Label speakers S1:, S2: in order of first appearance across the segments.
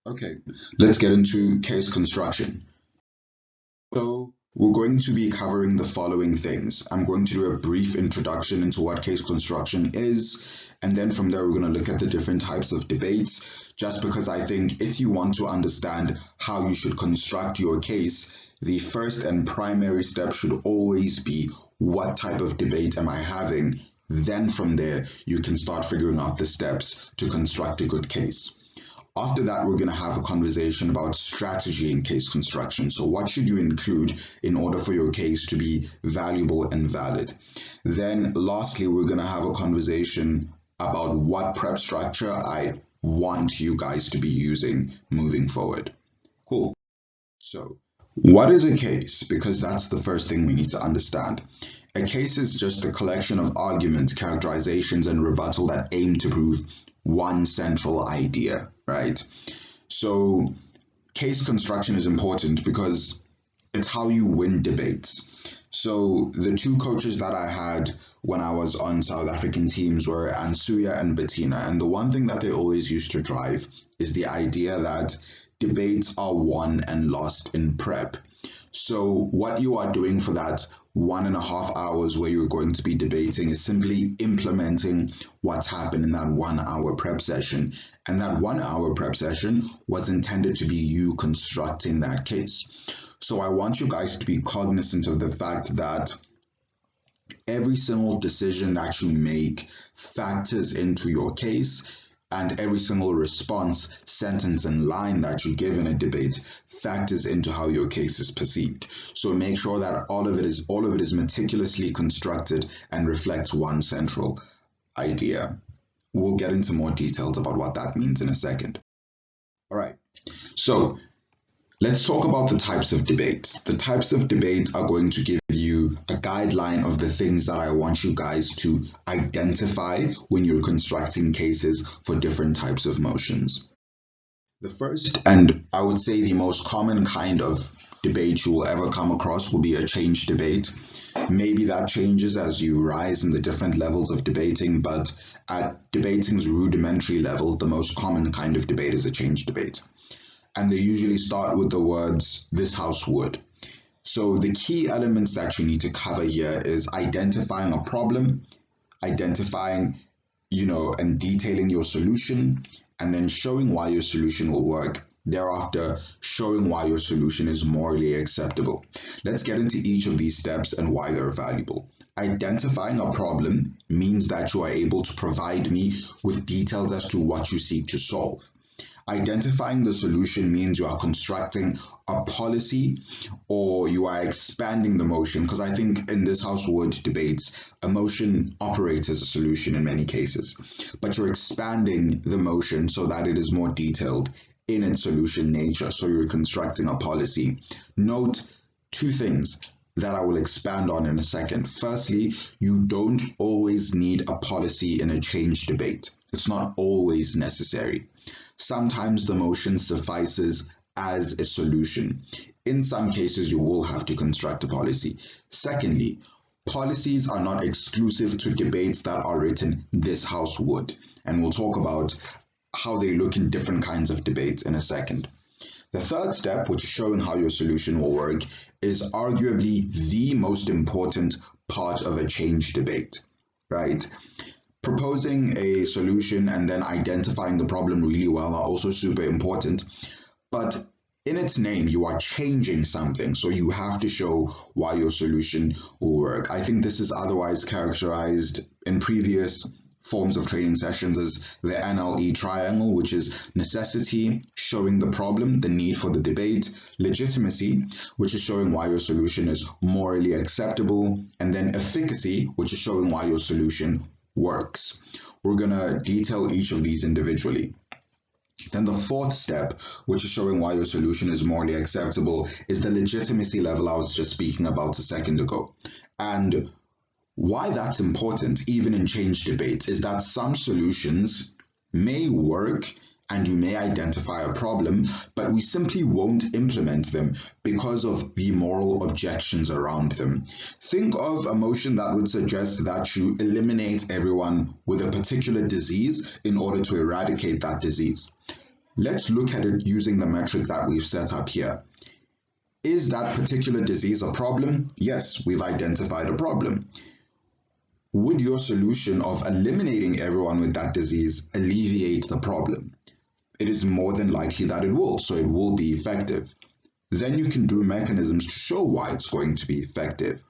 S1: Okay, let's get into case construction. So we're going to be covering the following things. I'm going to do a brief introduction into what case construction is, and then from there we're going to look at the different types of debates, just because I think if you want to understand how you should construct your case, the first and primary step should always be what type of debate am I having? Then from there, you can start figuring out the steps to construct a good case. After that, we're going to have a conversation about strategy in case construction. So what should you include in order for your case to be valuable and valid? Then lastly, we're going to have a conversation about what prep structure I want you guys to be using moving forward. Cool. So what is a case? Because that's the first thing we need to understand. A case is just a collection of arguments, characterizations, and rebuttal that aim to prove one central idea, right? So case construction is important because it's how you win debates. So the two coaches that I had when I was on South African teams were Ansuya and Bettina. And the one thing that they always used to drive is the idea that debates are won and lost in prep. So what you are doing for that 1.5 hours where you're going to be debating is simply implementing what's happened in that 1 hour prep session. And that 1 hour prep session was intended to be you constructing that case. So I want you guys to be cognizant of the fact that every single decision that you make factors into your case, and every single response, sentence, and line that you give in a debate factors into how your case is perceived. So make sure that all of it is meticulously constructed and reflects one central idea. We'll get into more details about what that means in a second. All right. So let's talk about the types of debates. The types of debates are going to give you a guideline of the things that I want you guys to identify when you're constructing cases for different types of motions. The first, and I would say the most common kind of debate you will ever come across will be a change debate. Maybe that changes as you rise in the different levels of debating, but at debating's rudimentary level, the most common kind of debate is a change debate. And they usually start with the words, "this house would." So the key elements that you need to cover here is identifying a problem, identifying, and detailing your solution, and then showing why your solution will work. Thereafter, showing why your solution is morally acceptable. Let's get into each of these steps and why they're valuable. Identifying a problem means that you are able to provide me with details as to what you seek to solve. Identifying the solution means you are constructing a policy or you are expanding the motion, because I think in this House Word debates, a motion operates as a solution in many cases, but you're expanding the motion so that it is more detailed in its solution nature. So you're constructing a policy. Note two things that I will expand on in a second. Firstly, you don't always need a policy in a change debate. It's not always necessary. Sometimes the motion suffices as a solution. In some cases, you will have to construct a policy. Secondly, policies are not exclusive to debates that are written this House would. And we'll talk about how they look in different kinds of debates in a second. The third step, which is showing how your solution will work, is arguably the most important part of a change debate, right? Proposing a solution and then identifying the problem really well are also super important, but in its name, you are changing something, so you have to show why your solution will work. I think this is otherwise characterized in previous forms of training sessions as the NLE triangle, which is necessity, showing the problem, the need for the debate, legitimacy, which is showing why your solution is morally acceptable, and then efficacy, which is showing why your solution works. We're going to detail each of these individually. Then the fourth step, which is showing why your solution is morally acceptable, is the legitimacy level I was just speaking about a second ago. And why that's important, even in change debates, is that some solutions may work and you may identify a problem, but we simply won't implement them because of the moral objections around them. Think of a motion that would suggest that you eliminate everyone with a particular disease in order to eradicate that disease. Let's look at it using the metric that we've set up here. Is that particular disease a problem? Yes, we've identified a problem. Would your solution of eliminating everyone with that disease alleviate the problem? It is more than likely that it will, so it will be effective. Then you can do mechanisms to show why it's going to be effective.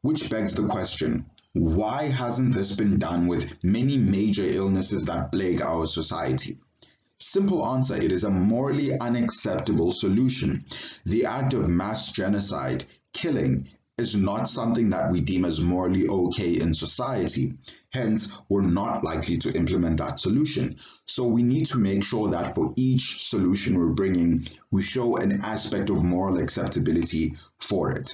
S1: Which begs the question, why hasn't this been done with many major illnesses that plague our society? Simple answer, it is a morally unacceptable solution. The act of mass genocide, killing, is not something that we deem as morally okay in society. Hence, we're not likely to implement that solution. So we need to make sure that for each solution we're bringing, we show an aspect of moral acceptability for it.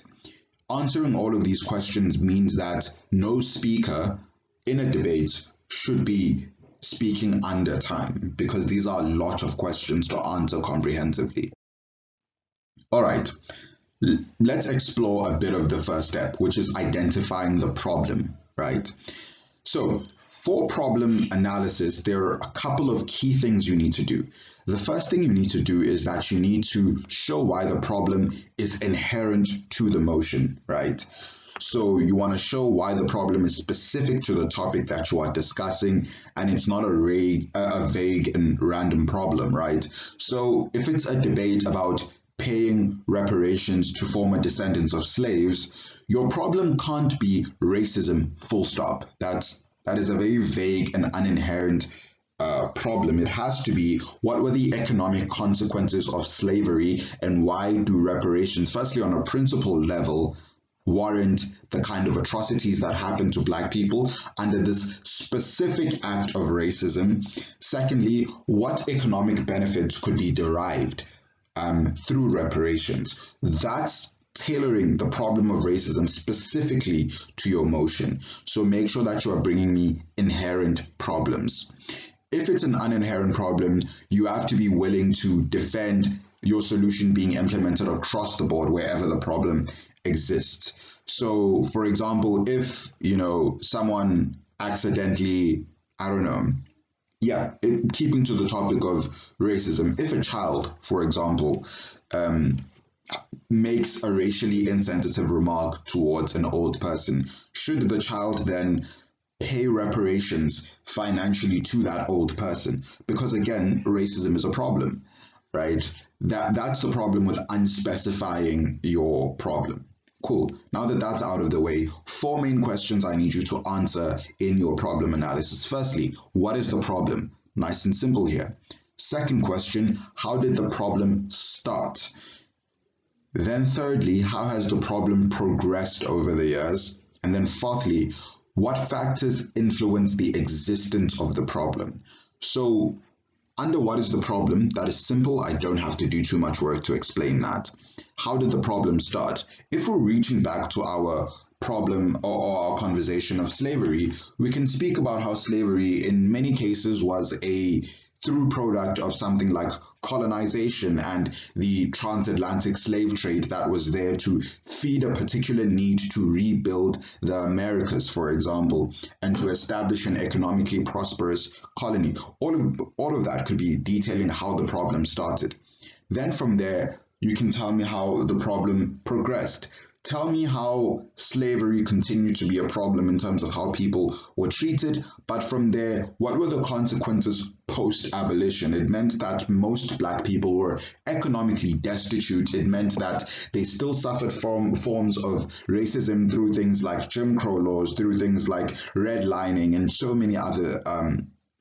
S1: Answering all of these questions means that no speaker in a debate should be speaking under time, because these are a lot of questions to answer comprehensively. All right, let's explore a bit of the first step, which is identifying the problem, right? So for problem analysis, there are a couple of key things you need to do. The first thing you need to do is that you need to show why the problem is inherent to the motion, right? So you want to show why the problem is specific to the topic that you are discussing, and it's not a vague and random problem, right? So if it's a debate about paying reparations to former descendants of slaves, your problem can't be racism, full stop. That is a very vague and uninherent problem. It has to be, what were the economic consequences of slavery, and why do reparations, firstly on a principle level, warrant the kind of atrocities that happen to Black people under this specific act of racism? Secondly, what economic benefits could be derived through reparations? That's tailoring the problem of racism specifically to your motion. So make sure that you are bringing me inherent problems. If it's an uninherent problem, you have to be willing to defend your solution being implemented across the board wherever the problem exists. So, for example, if, someone accidentally, keeping to the topic of racism, if a child, for example, makes a racially insensitive remark towards an old person, should the child then pay reparations financially to that old person? Because again, racism is a problem, right? That's the problem with unspecifying your problem. Cool. Now that that's out of the way, 4 main questions I need you to answer in your problem analysis. Firstly, what is the problem? Nice and simple here. Second question, how did the problem start? Then thirdly, how has the problem progressed over the years? And then fourthly, what factors influence the existence of the problem? So under what is the problem, that is simple. I don't have to do too much work to explain that. How did the problem start? If we're reaching back to our problem or our conversation of slavery, we can speak about how slavery in many cases was a through product of something like colonization and the transatlantic slave trade that was there to feed a particular need to rebuild the Americas, for example, and to establish an economically prosperous colony. All of that could be detailing how the problem started. Then from there, you can tell me how the problem progressed. Tell me how slavery continued to be a problem in terms of how people were treated, but from there, what were the consequences post-abolition? It meant that most Black people were economically destitute. It meant that they still suffered from forms of racism through things like Jim Crow laws, through things like redlining, and so many other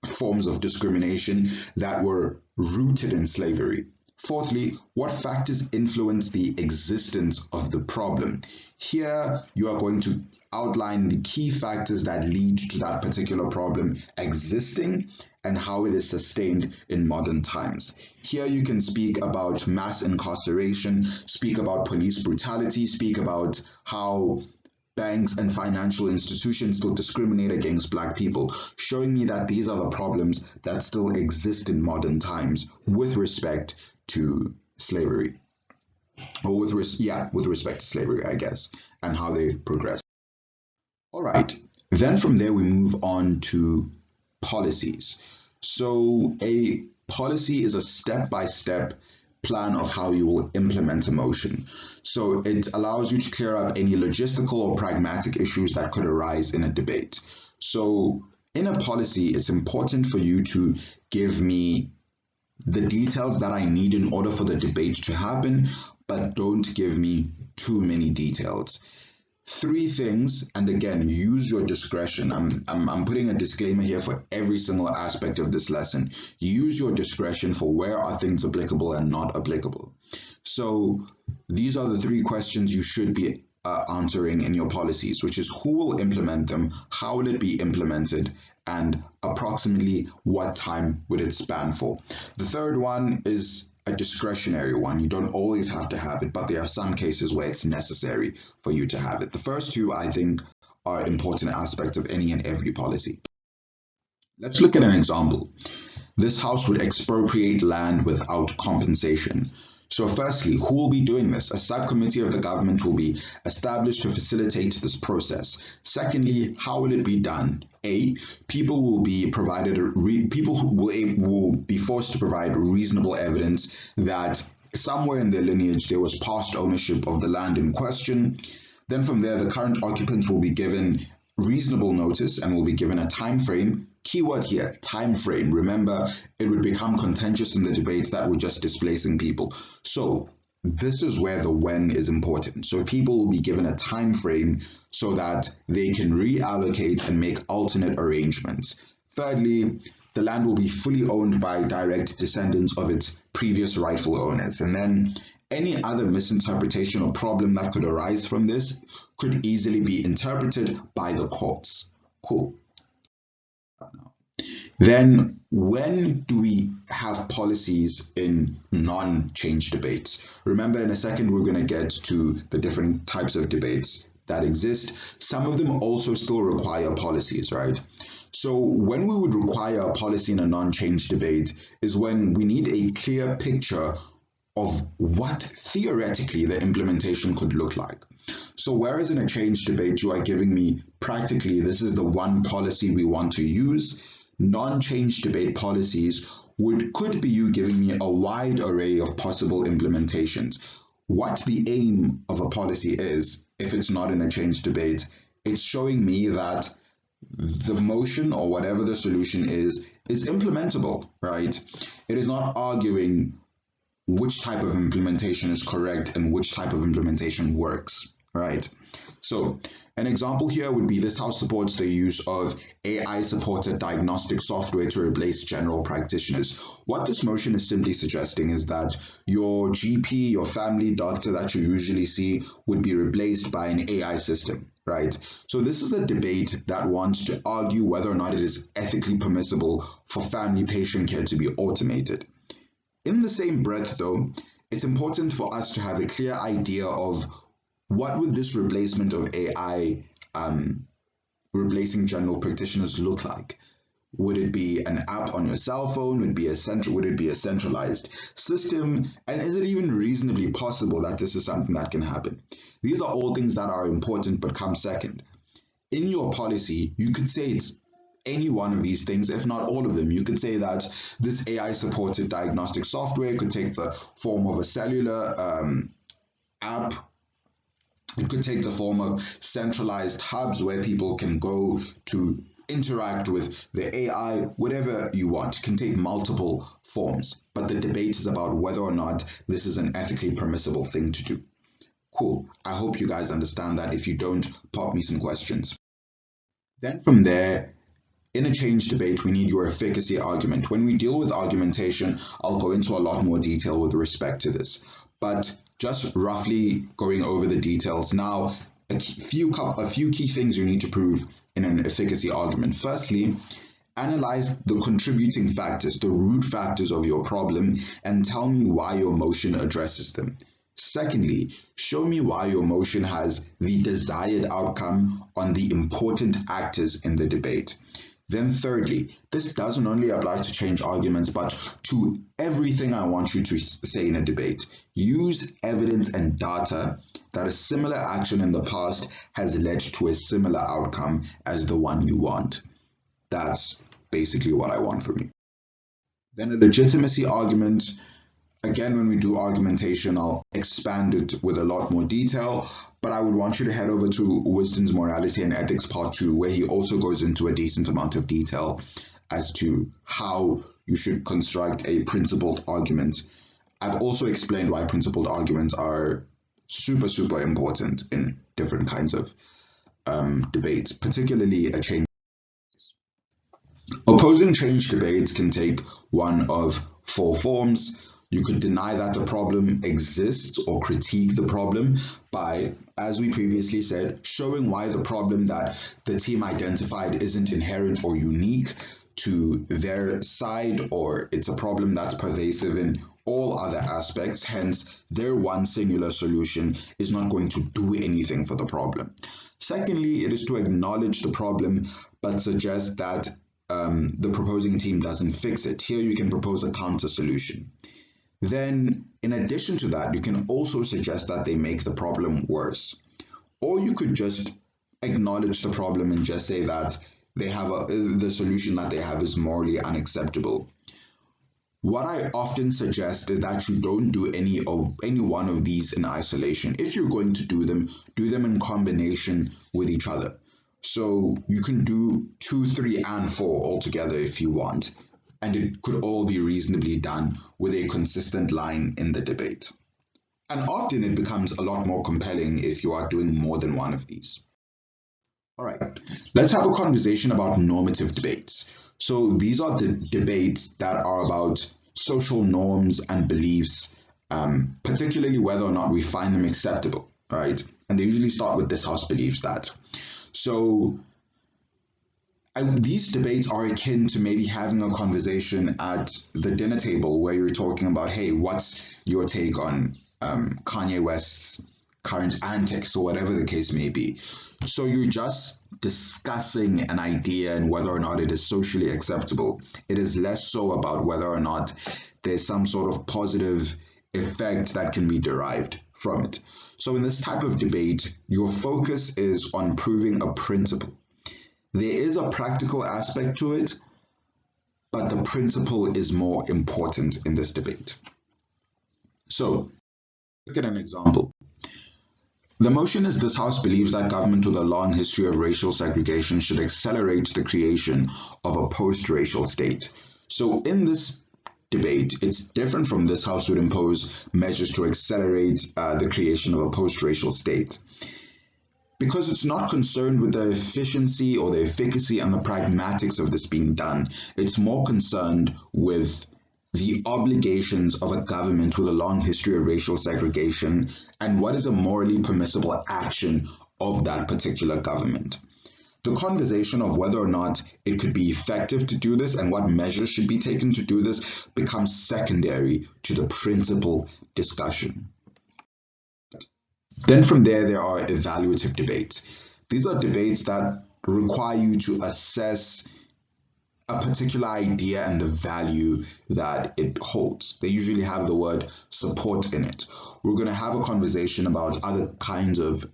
S1: forms of discrimination that were rooted in slavery. Fourthly, what factors influence the existence of the problem? Here, you are going to outline the key factors that lead to that particular problem existing and how it is sustained in modern times. Here, you can speak about mass incarceration, speak about police brutality, speak about how banks and financial institutions still discriminate against Black people, showing me that these are the problems that still exist in modern times with respect to slavery, or with respect to slavery, I guess, and how they've progressed. All right, then from there we move on to policies. So a Policy is a step-by-step plan of how you will implement a motion. So it allows you to clear up any logistical or pragmatic issues that could arise in a debate. So in a policy, it's important for you to give me the details that I need in order for the debate to happen, but don't give me too many details. 3 things, and again, use your discretion. I'm putting a disclaimer here for every single aspect of this lesson. Use your discretion for where are things applicable and not applicable. So these are the 3 questions you should be answering in your policies, which is who will implement them, how will it be implemented, and approximately what time would it span for. The third one is a discretionary one. You don't always have to have it, but there are some cases where it's necessary for you to have it. The first 2, I think, are important aspects of any and every policy. Let's look at an example. This house would expropriate land without compensation. So firstly, who will be doing this? A subcommittee of the government will be established to facilitate this process. Secondly, how will it be done? A, people will be provided, will be forced to provide reasonable evidence that somewhere in their lineage there was past ownership of the land in question. Then from there, the current occupants will be given reasonable notice and will be given a time frame. Keyword here, time frame. Remember, it would become contentious in the debates that were just displacing people. So this is where the when is important. So people will be given a time frame so that they can reallocate and make alternate arrangements. Thirdly, the land will be fully owned by direct descendants of its previous rightful owners. And then any other misinterpretation or problem that could arise from this could easily be interpreted by the courts. Cool. Then when do we have policies in non-change debates? Remember, in a second, we're going to get to the different types of debates that exist. Some of them also still require policies, right? So when we would require a policy in a non-change debate is when we need a clear picture of what theoretically the implementation could look like. So whereas in a change debate, you are giving me practically, this is the one policy we want to use, non-change debate policies could be you giving me a wide array of possible implementations. What the aim of a policy is, if it's not in a change debate, it's showing me that the motion or whatever the solution is implementable, right? It is not arguing which type of implementation is correct and which type of implementation works, right? So an example here would be this house supports the use of AI-supported diagnostic software to replace general practitioners. What this motion is simply suggesting is that your GP, your family doctor that you usually see would be replaced by an AI system, right? So this is a debate that wants to argue whether or not it is ethically permissible for family patient care to be automated. In the same breath, though, it's important for us to have a clear idea of what would this replacement of AI replacing general practitioners look like? Would it be an app on your cell phone? Would it be a centralized system? And is it even reasonably possible that this is something that can happen? These are all things that are important but come second. In your policy, you could say it's any one of these things, if not all of them. You could say that this AI-supported diagnostic software could take the form of a cellular app. It could take the form of centralized hubs where people can go to interact with the AI, whatever you want. It can take multiple forms, but the debate is about whether or not this is an ethically permissible thing to do. Cool. I hope you guys understand that. If you don't, pop me some questions. Then from there, in a change debate, we need your efficacy argument. When we deal with argumentation, I'll go into a lot more detail with respect to this. But just roughly going over the details now, a few key things you need to prove in an efficacy argument. Firstly, analyze the contributing factors, the root factors of your problem, and tell me why your motion addresses them. Secondly, show me why your motion has the desired outcome on the important actors in the debate. Then thirdly, this doesn't only apply to change arguments, but to everything I want you to say in a debate. Use evidence and data that a similar action in the past has led to a similar outcome as the one you want. That's basically what I want from you. Then a legitimacy argument. Again, when we do argumentation, I'll expand it with a lot more detail, but I would want you to head over to Wisdom's Morality and Ethics Part 2, where he also goes into a decent amount of detail as to how you should construct a principled argument. I've also explained why principled arguments are super, super important in different kinds of debates, particularly a change. Opposing change debates can take one of four forms. You could deny that the problem exists or critique the problem by, as we previously said, showing why the problem that the team identified isn't inherent or unique to their side, or it's a problem that's pervasive in all other aspects, hence their one singular solution is not going to do anything for the problem. Secondly, it is to acknowledge the problem but suggest that the proposing team doesn't fix it. Here you can propose a counter solution. Then, in addition to that, you can also suggest that they make the problem worse. Or you could just acknowledge the problem and just say that the solution that they have is morally unacceptable. What I often suggest is that you don't do any one of these in isolation. If you're going to do them in combination with each other. So you can do 2, 3, and 4 altogether if you want, and it could all be reasonably done with a consistent line in the debate. And often it becomes a lot more compelling if you are doing more than one of these. All right, let's have a conversation about normative debates. So these are the debates that are about social norms and beliefs, particularly whether or not we find them acceptable, right? And they usually start with this house believes that. So these debates are akin to maybe having a conversation at the dinner table where you're talking about, hey, what's your take on Kanye West's current antics or whatever the case may be. So you're just discussing an idea and whether or not it is socially acceptable. It is less so about whether or not there's some sort of positive effect that can be derived from it. So in this type of debate, your focus is on proving a principle. There is a practical aspect to it, but the principle is more important in this debate. So, look at an example. The motion is this House believes that government with a long history of racial segregation should accelerate the creation of a post-racial state. So in this debate, it's different from this House would impose measures to accelerate the creation of a post-racial state. Because it's not concerned with the efficiency or the efficacy and the pragmatics of this being done, it's more concerned with the obligations of a government with a long history of racial segregation and what is a morally permissible action of that particular government. The conversation of whether or not it could be effective to do this and what measures should be taken to do this becomes secondary to the principle discussion. Then from there are evaluative debates. These are debates that require you to assess a particular idea and the value that it holds. They usually have the word support in it. We're going to have a conversation about other kinds of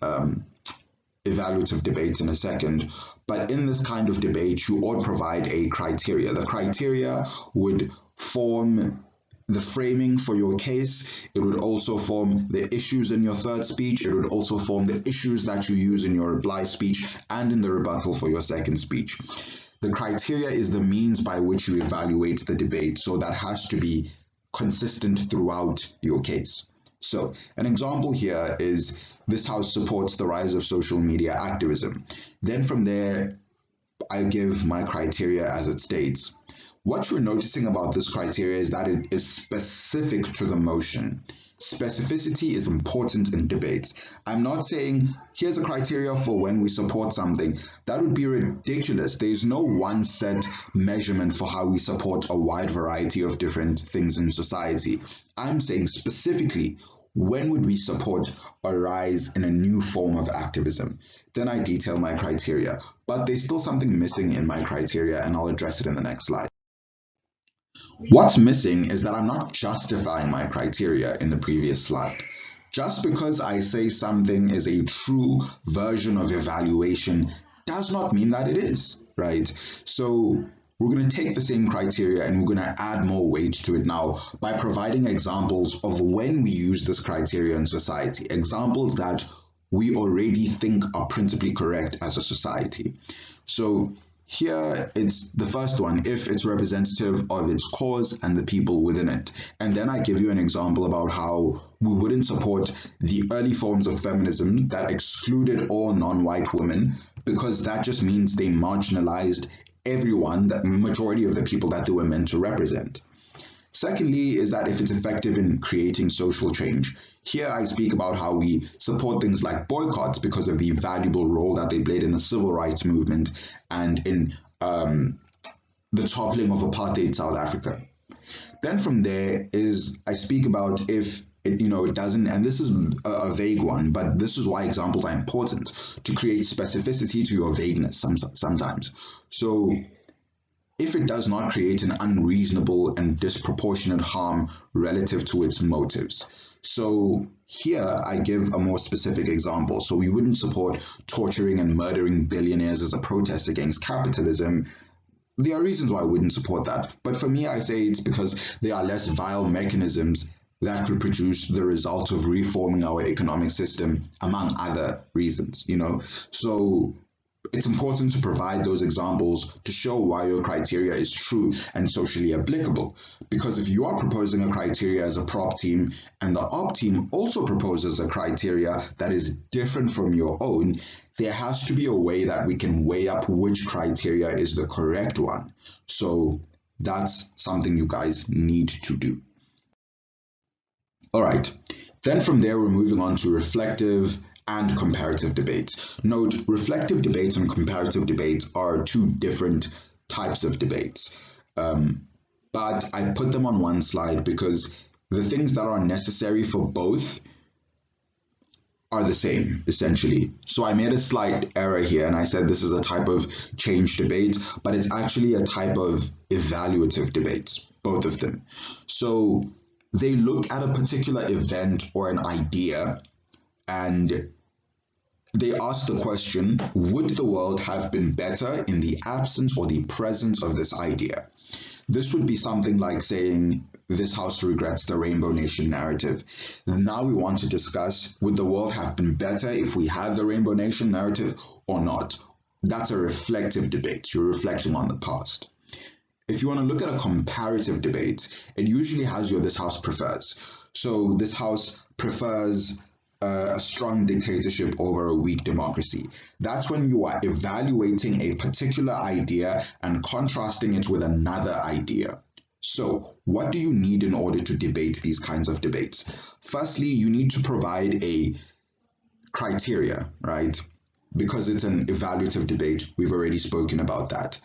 S1: evaluative debates in a second, but in this kind of debate, you ought provide a criteria. The criteria would form the framing for your case. It would also form the issues in your third speech. It would also form the issues that you use in your reply speech and in the rebuttal for your second speech. The criteria is the means by which you evaluate the debate, so that has to be consistent throughout your case. So an example here is this House supports the rise of social media activism. Then from there, I give my criteria as it states. What you're noticing about this criteria is that it is specific to the motion. Specificity is important in debates. I'm not saying here's a criteria for when we support something. That would be ridiculous. There's no one set measurement for how we support a wide variety of different things in society. I'm saying specifically, when would we support a rise in a new form of activism? Then I detail my criteria. But there's still something missing in my criteria, and I'll address it in the next slide. What's missing is that I'm not justifying my criteria in the previous slide. Just because I say something is a true version of evaluation does not mean that it is, right? So we're going to take the same criteria and we're going to add more weight to it now by providing examples of when we use this criteria in society, examples that we already think are principally correct as a society. So here it's the first one, if it's representative of its cause and the people within it. And then I give you an example about how we wouldn't support the early forms of feminism that excluded all non-white women, because that just means they marginalized everyone, the majority of the people that they were meant to represent. Secondly, is that if it's effective in creating social change. Here I speak about how we support things like boycotts because of the valuable role that they played in the civil rights movement and in the toppling of apartheid South Africa. Then from there is I speak about if it doesn't, and this is a vague one, but this is why examples are important, to create specificity to your vagueness sometimes. So if it does not create an unreasonable and disproportionate harm relative to its motives. So here I give a more specific example. So we wouldn't support torturing and murdering billionaires as a protest against capitalism. There are reasons why I wouldn't support that. But for me, I say it's because there are less vile mechanisms that could produce the result of reforming our economic system, among other reasons, So it's important to provide those examples to show why your criteria is true and socially applicable. Because if you are proposing a criteria as a prop team and the op team also proposes a criteria that is different from your own, there has to be a way that we can weigh up which criteria is the correct one. So that's something you guys need to do. All right, then from there, we're moving on to reflective and comparative debates. Note, reflective debates and comparative debates are two different types of debates. But I put them on one slide because the things that are necessary for both are the same, essentially. So I made a slight error here and I said this is a type of change debate, but it's actually a type of evaluative debates, both of them. So they look at a particular event or an idea and they ask the question, would the world have been better in the absence or the presence of this idea? This would be something like saying, this house regrets the Rainbow Nation narrative. Now we want to discuss, would the world have been better if we had the Rainbow Nation narrative or not? That's a reflective debate. You're reflecting on the past. If you want to look at a comparative debate, it usually has your this house prefers. So this house prefers a strong dictatorship over a weak democracy. That's when you are evaluating a particular idea and contrasting it with another idea. So what do you need in order to debate these kinds of debates? Firstly, you need to provide a criteria, right? Because it's an evaluative debate, we've already spoken about that.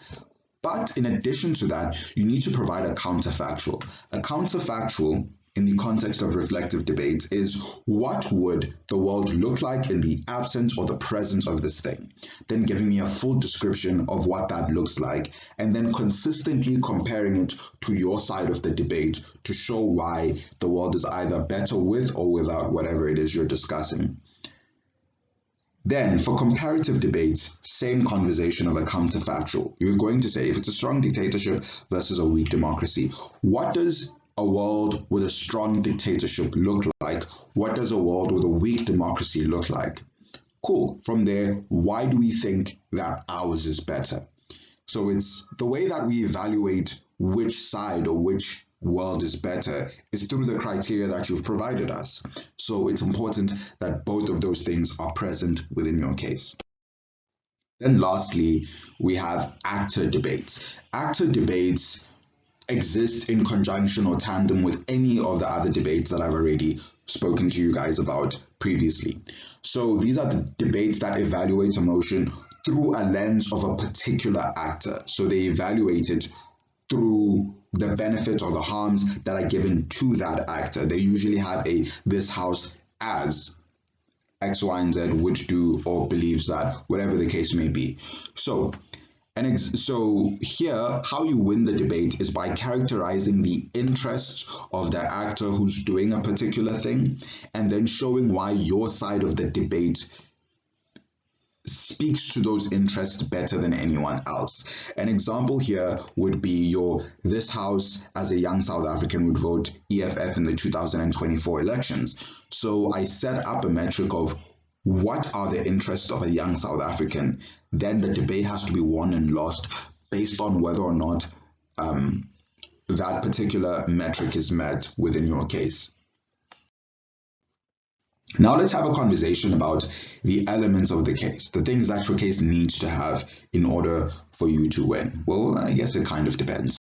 S1: But in addition to that, you need to provide a counterfactual. A counterfactual in the context of reflective debates is, what would the world look like in the absence or the presence of this thing? Then giving me a full description of what that looks like, and then consistently comparing it to your side of the debate to show why the world is either better with or without whatever it is you're discussing. Then for comparative debates, same conversation of a counterfactual. You're going to say, if it's a strong dictatorship versus a weak democracy, what does a world with a strong dictatorship look like? What does a world with a weak democracy look like? Cool. From there, why do we think that ours is better? So it's the way that we evaluate which side or which world is better is through the criteria that you've provided us. So it's important that both of those things are present within your case. Then lastly, we have actor debates. Actor debates exist in conjunction or tandem with any of the other debates that I've already spoken to you guys about previously. So these are the debates that evaluate emotion through a lens of a particular actor. So they evaluate it through the benefits or the harms that are given to that actor. They usually have a this house as X, Y, and Z would do or believes that, whatever the case may be. So here, how you win the debate is by characterizing the interests of the actor who's doing a particular thing, and then showing why your side of the debate speaks to those interests better than anyone else. An example here would be this house as a young South African would vote EFF in the 2024 elections. So I set up a metric of what are the interests of a young South African. Then the debate has to be won and lost based on whether or not that particular metric is met within your case. Now let's have a conversation about the elements of the case, the things that your case needs to have in order for you to win. Well, I guess it kind of depends.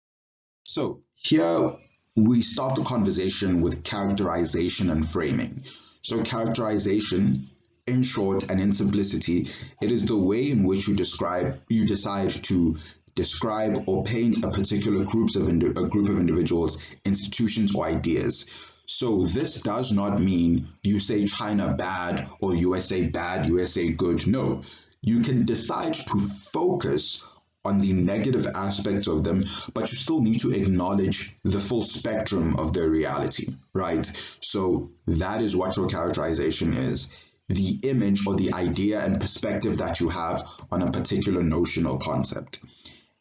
S1: So here we start the conversation with characterization and framing. So characterization, in short and in simplicity, it is the way in which you decide to describe or paint a particular group of individuals, institutions, or ideas. So this does not mean you say China bad or USA bad, USA good. No, you can decide to focus on the negative aspects of them, but you still need to acknowledge the full spectrum of their reality, right? So that is what your characterization is. The image or the idea and perspective that you have on a particular notion or concept.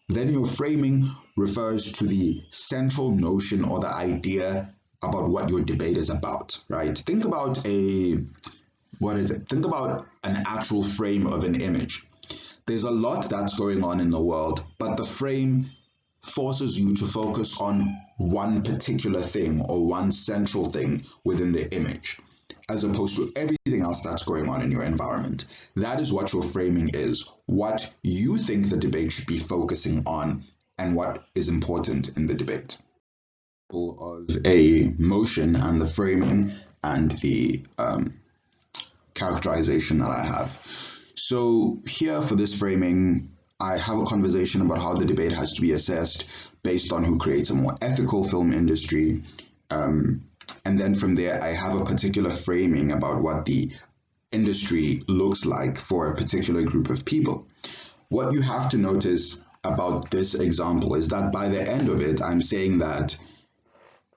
S1: Then your framing refers to the central notion or the idea about what your debate is about, right? Think about Think about an actual frame of an image. There's a lot that's going on in the world, but the frame forces you to focus on one particular thing or one central thing within the image, as opposed to everything else that's going on in your environment. That is what your framing is, what you think the debate should be focusing on and what is important in the debate. Of a motion and the framing and the characterization that I have. So here for this framing, I have a conversation about how the debate has to be assessed based on who creates a more ethical film industry. And then from there, I have a particular framing about what the industry looks like for a particular group of people. What you have to notice about this example is that by the end of it, I'm saying that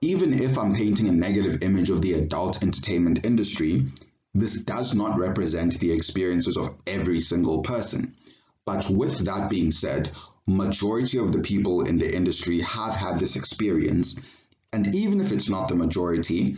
S1: even if I'm painting a negative image of the adult entertainment industry, this does not represent the experiences of every single person. But with that being said, majority of the people in the industry have had this experience. And even if it's not the majority,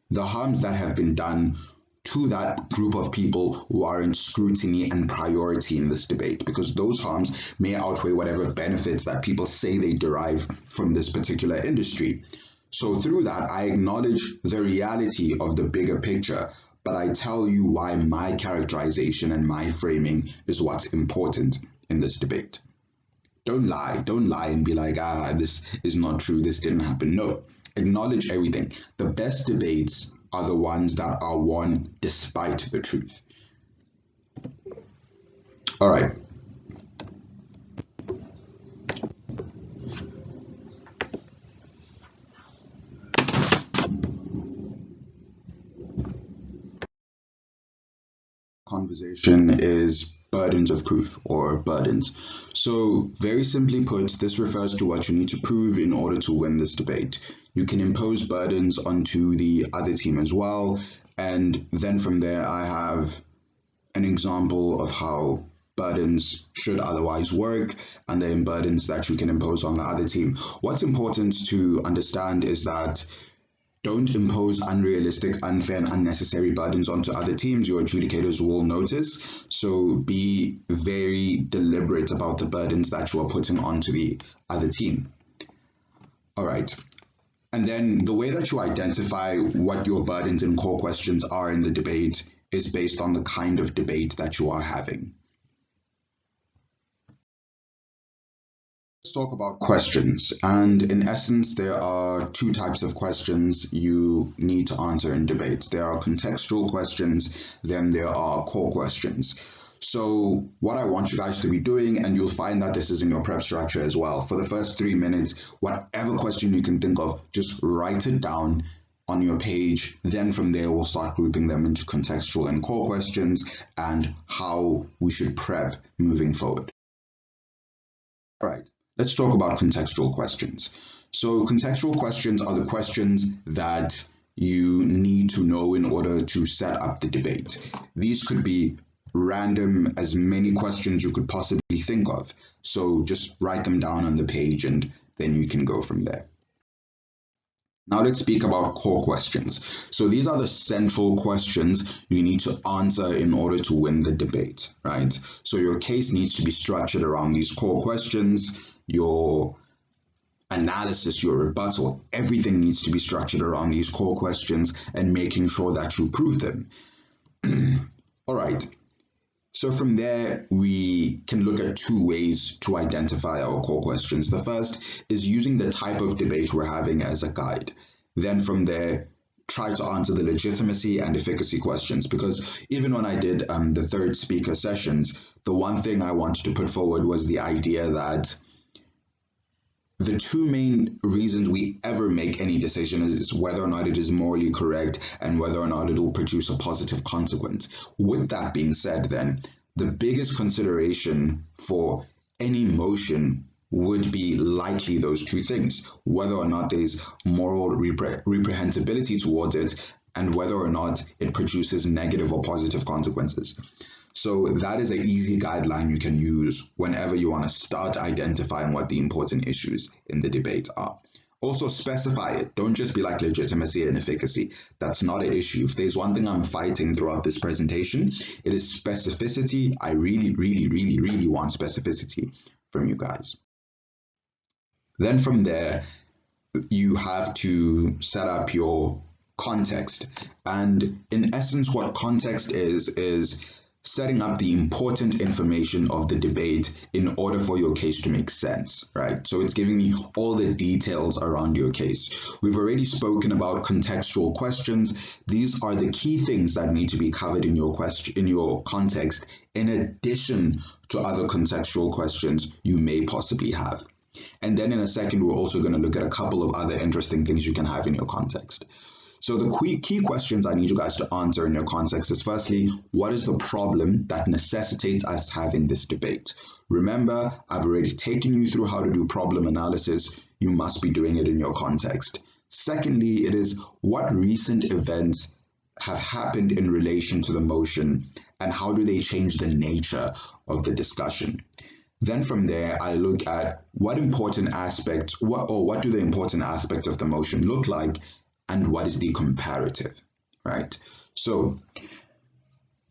S1: the harms that have been done to that group of people warrant scrutiny and priority in this debate, because those harms may outweigh whatever benefits that people say they derive from this particular industry. So through that, I acknowledge the reality of the bigger picture, but I tell you why my characterization and my framing is what's important in this debate. Don't lie and be like, this is not true, this didn't happen. No, acknowledge everything. The best debates are the ones that are won despite the truth. All right. Conversation is burdens of proof or burdens. So very simply put, this refers to what you need to prove in order to win this debate. You can impose burdens onto the other team as well. And then from there, I have an example of how burdens should otherwise work and then burdens that you can impose on the other team. What's important to understand is that don't impose unrealistic, unfair, and unnecessary burdens onto other teams. Your adjudicators will notice. So be very deliberate about the burdens that you are putting onto the other team. All right. And then the way that you identify what your burdens and core questions are in the debate is based on the kind of debate that you are having. Let's talk about questions. And in essence, there are two types of questions you need to answer in debates. There are contextual questions, then there are core questions. So what I want you guys to be doing, and you'll find that this is in your prep structure as well, for the first 3 minutes, whatever question you can think of, just write it down on your page. Then from there, we'll start grouping them into contextual and core questions and how we should prep moving forward. All right. Let's talk about contextual questions. So contextual questions are the questions that you need to know in order to set up the debate. These could be random, as many questions you could possibly think of. So just write them down on the page and then you can go from there. Now let's speak about core questions. So these are the central questions you need to answer in order to win the debate, right? So your case needs to be structured around these core questions. Your analysis, your rebuttal, everything needs to be structured around these core questions and making sure that you prove them. All right. So from there, we can look at two ways to identify our core questions. The first is using the type of debate we're having as a guide. Then from there, try to answer the legitimacy and efficacy questions, because even when I did the third speaker sessions, the one thing I wanted to put forward was the idea that the two main reasons we ever make any decision is whether or not it is morally correct and whether or not it will produce a positive consequence. With that being said, then, the biggest consideration for any motion would be likely those two things, whether or not there's moral reprehensibility towards it and whether or not it produces negative or positive consequences. So that is an easy guideline you can use whenever you want to start identifying what the important issues in the debate are. Also specify it. Don't just be like legitimacy and efficacy. That's not an issue. If there's one thing I'm fighting throughout this presentation, it is specificity. I really want specificity from you guys. Then from there, you have to set up your context. And in essence, what context is setting up the important information of the debate in order for your case to make sense, right? So it's giving me all the details around your case. We've already spoken about contextual questions. These are the key things that need to be covered in your context, in addition to other contextual questions you may possibly have. And then in a second, we're also going to look at a couple of other interesting things you can have in your context. So the key questions I need you guys to answer in your context is, firstly, what is the problem that necessitates us having this debate? Remember, I've already taken you through how to do problem analysis. You must be doing it in your context. Secondly, it is what recent events have happened in relation to the motion and how do they change the nature of the discussion? Then from there, I look at what do the important aspects of the motion look like, and what is the comparative, right? So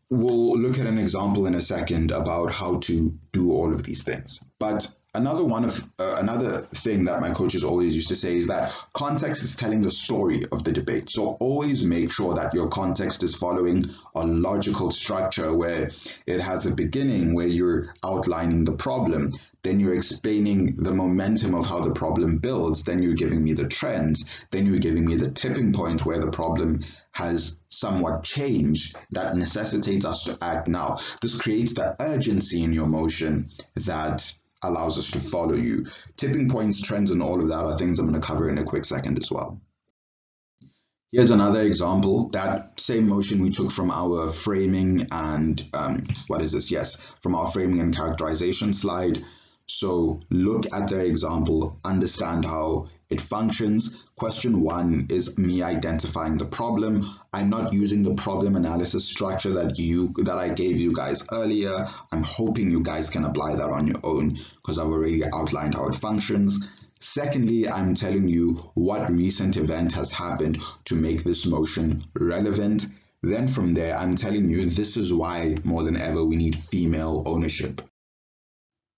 S1: we'll look at an example in a second about how to do all of these things. But another thing that my coaches always used to say is that context is telling the story of the debate. So always make sure that your context is following a logical structure where it has a beginning where you're outlining the problem, then you're explaining the momentum of how the problem builds, then you're giving me the trends, then you're giving me the tipping point where the problem has somewhat changed that necessitates us to act now. This creates the urgency in your motion that allows us to follow you. Tipping points, trends, and all of that are things I'm going to cover in a quick second as well. Here's another example. That same motion we took from our framing and from our framing and characterization slide. So look at the example, understand how it functions. Question 1 is me identifying the problem. I'm not using the problem analysis structure that I gave you guys earlier. I'm hoping you guys can apply that on your own because I've already outlined how it functions. Secondly, I'm telling you what recent event has happened to make this motion relevant. Then from there, I'm telling you this is why more than ever we need female ownership.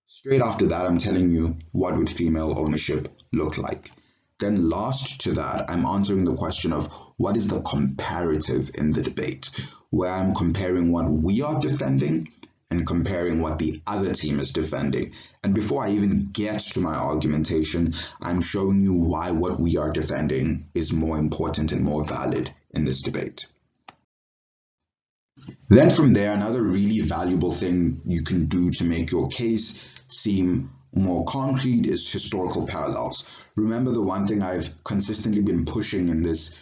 S1: Straight after that, I'm telling you what would female ownership look like. Then last to that, I'm answering the question of what is the comparative in the debate, where I'm comparing what we are defending and comparing what the other team is defending. And before I even get to my argumentation, I'm showing you why what we are defending is more important and more valid in this debate. Then from there, another really valuable thing you can do to make your case seem more concrete is historical parallels. Remember, the one thing I've consistently been pushing in this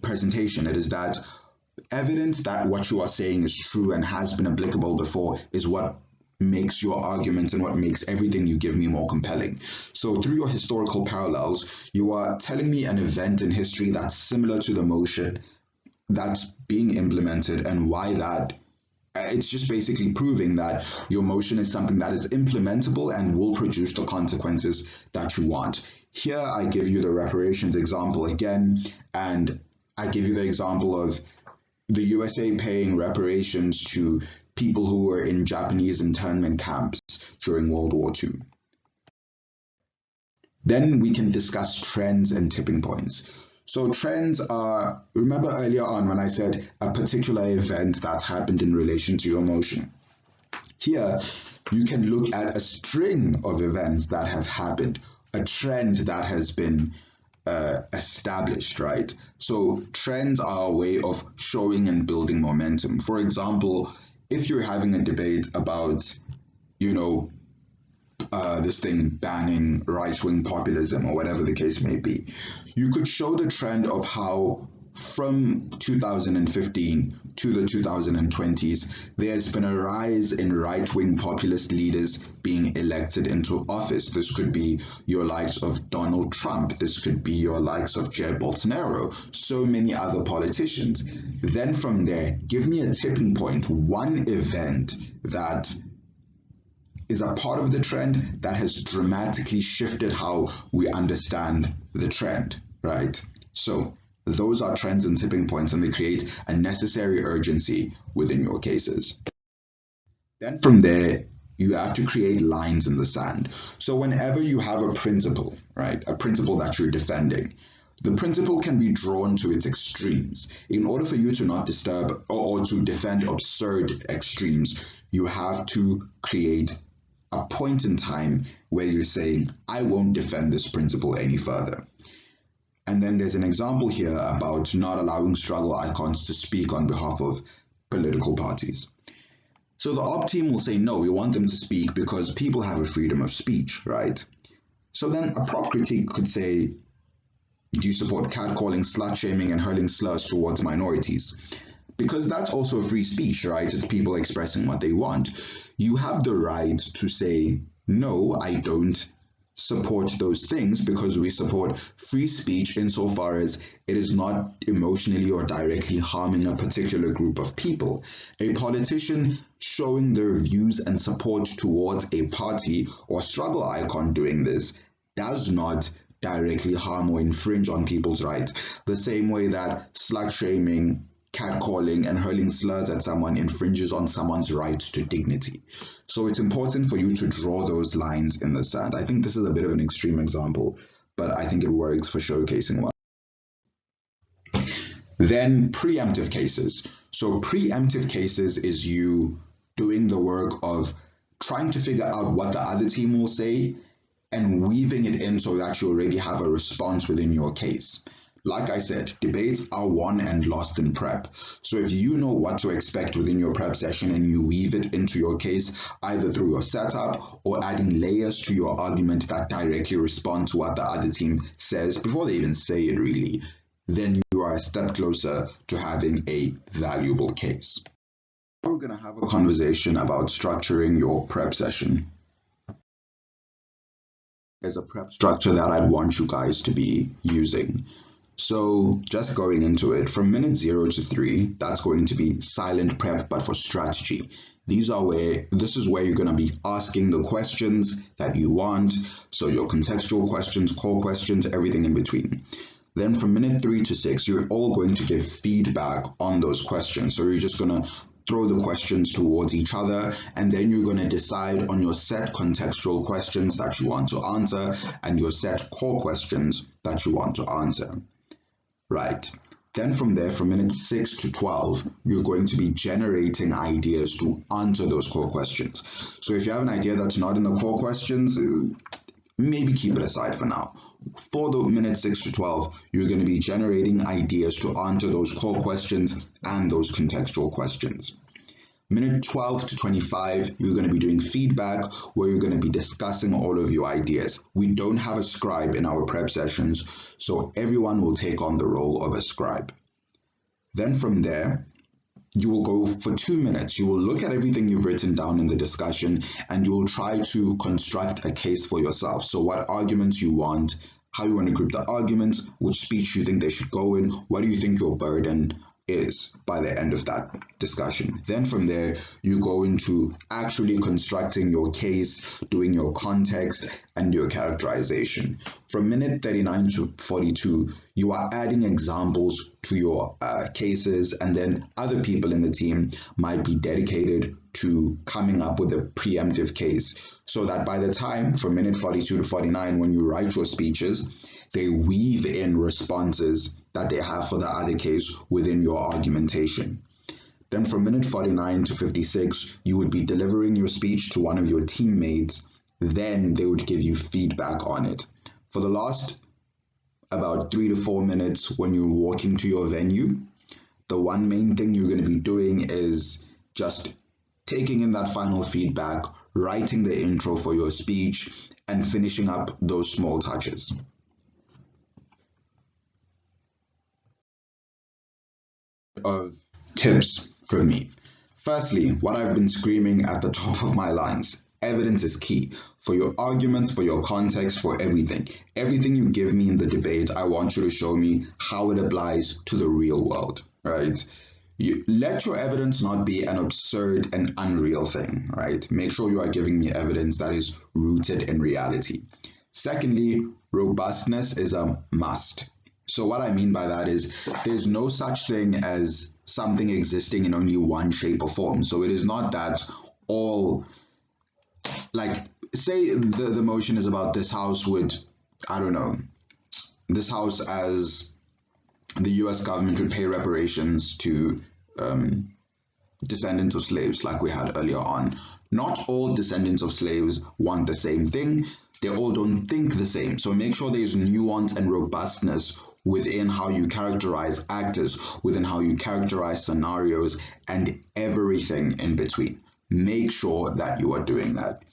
S1: presentation, it is that evidence that what you are saying is true and has been applicable before is what makes your arguments and what makes everything you give me more compelling. So through your historical parallels, you are telling me an event in history that's similar to the motion that's being implemented and why that it's just basically proving that your motion is something that is implementable and will produce the consequences that you want. Here I give you the reparations example again, and I give you the example of the USA paying reparations to people who were in Japanese internment camps during World War II. Then we can discuss trends and tipping points. So trends are, remember earlier on when I said a particular event that's happened in relation to your motion. Here, you can look at a string of events that have happened, a trend that has been established, right? So trends are a way of showing and building momentum. For example, if you're having a debate about, this thing banning right-wing populism or whatever the case may be, you could show the trend of how from 2015 to the 2020s, there's been a rise in right-wing populist leaders being elected into office. This could be your likes of Donald Trump. This could be your likes of Jair Bolsonaro, so many other politicians. Then from there, give me a tipping point, one event that is a part of the trend that has dramatically shifted how we understand the trend, right? So those are trends and tipping points, and they create a necessary urgency within your cases. Then from there, you have to create lines in the sand. So whenever you have a principle, right, a principle that you're defending, the principle can be drawn to its extremes. In order for you to not disturb or to defend absurd extremes, you have to create a point in time where you're saying, I won't defend this principle any further. And then there's an example here about not allowing struggle icons to speak on behalf of political parties. So the op team will say, no, we want them to speak because people have a freedom of speech, right? So then a prop critique could say, do you support catcalling, slut-shaming, and hurling slurs towards minorities? Because that's also free speech, right? It's people expressing what they want. You have the right to say, no, I don't support those things, because we support free speech insofar as it is not emotionally or directly harming a particular group of people. A politician showing their views and support towards a party or struggle icon doing this does not directly harm or infringe on people's rights, the same way that slut-shaming, catcalling, and hurling slurs at someone infringes on someone's right to dignity. So it's important for you to draw those lines in the sand. I think this is a bit of an extreme example, but I think it works for showcasing one. Then preemptive cases. So preemptive cases is you doing the work of trying to figure out what the other team will say and weaving it in so that you already have a response within your case. Like I said, debates are won and lost in prep. So if you know what to expect within your prep session and you weave it into your case, either through your setup or adding layers to your argument that directly respond to what the other team says before they even say it really, then you are a step closer to having a valuable case. Now we're going to have a conversation about structuring your prep session. There's a prep structure that I'd want you guys to be using. So just going into it, from minute 0 to 3, that's going to be silent prep, but for strategy. This is where you're going to be asking the questions that you want. So your contextual questions, core questions, everything in between. Then from minute 3 to 6, you're all going to give feedback on those questions. So you're just going to throw the questions towards each other, and then you're going to decide on your set contextual questions that you want to answer and your set core questions that you want to answer. Right. Then from there, from minutes 6 to 12, you're going to be generating ideas to answer those core questions. So if you have an idea that's not in the core questions, maybe keep it aside for now. For the minutes 6 to 12, you're going to be generating ideas to answer those core questions and those contextual questions. Minute 12 to 25, you're going to be doing feedback where you're going to be discussing all of your ideas. We don't have a scribe in our prep sessions, so everyone will take on the role of a scribe. Then from there, you will go for 2 minutes. You will look at everything you've written down in the discussion and you will try to construct a case for yourself. So what arguments you want, how you want to group the arguments, which speech you think they should go in, what do you think your burden is by the end of that discussion. Then from there, you go into actually constructing your case, doing your context and your characterization. From minute 39 to 42, you are adding examples to your cases, and then other people in the team might be dedicated to coming up with a preemptive case, so that by the time from minute 42 to 49, when you write your speeches, they weave in responses that they have for the other case within your argumentation. Then from minute 49 to 56, you would be delivering your speech to one of your teammates. Then they would give you feedback on it. For the last about 3 to 4 minutes when you're walking to your venue, the one main thing you're going to be doing is just taking in that final feedback, writing the intro for your speech, and finishing up those small touches. Of tips from me. Firstly, what I've been screaming at the top of my lungs: evidence is key for your arguments, for your context, for everything. Everything you give me in the debate, I want you to show me how it applies to the real world, right? You let your evidence not be an absurd and unreal thing, right? Make sure you are giving me evidence that is rooted in reality. Secondly, robustness is a must. So what I mean by that is there's no such thing as something existing in only one shape or form. So it is not that all, like, say the motion is about this house would, I don't know, this house as the US government would pay reparations to descendants of slaves, like we had earlier on. Not all descendants of slaves want the same thing. They all don't think the same. So make sure there's nuance and robustness within how you characterize actors, within how you characterize scenarios, and everything in between. Make sure that you are doing that.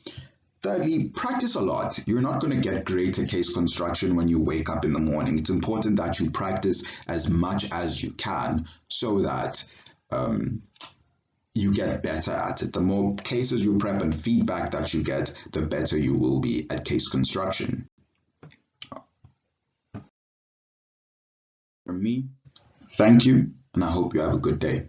S1: Thirdly, practice a lot. You're not going to get great at case construction when you wake up in the morning. It's important that you practice as much as you can so that you get better at it. The more cases you prep and feedback that you get, the better you will be at case construction. From me, thank you, and I hope you have a good day.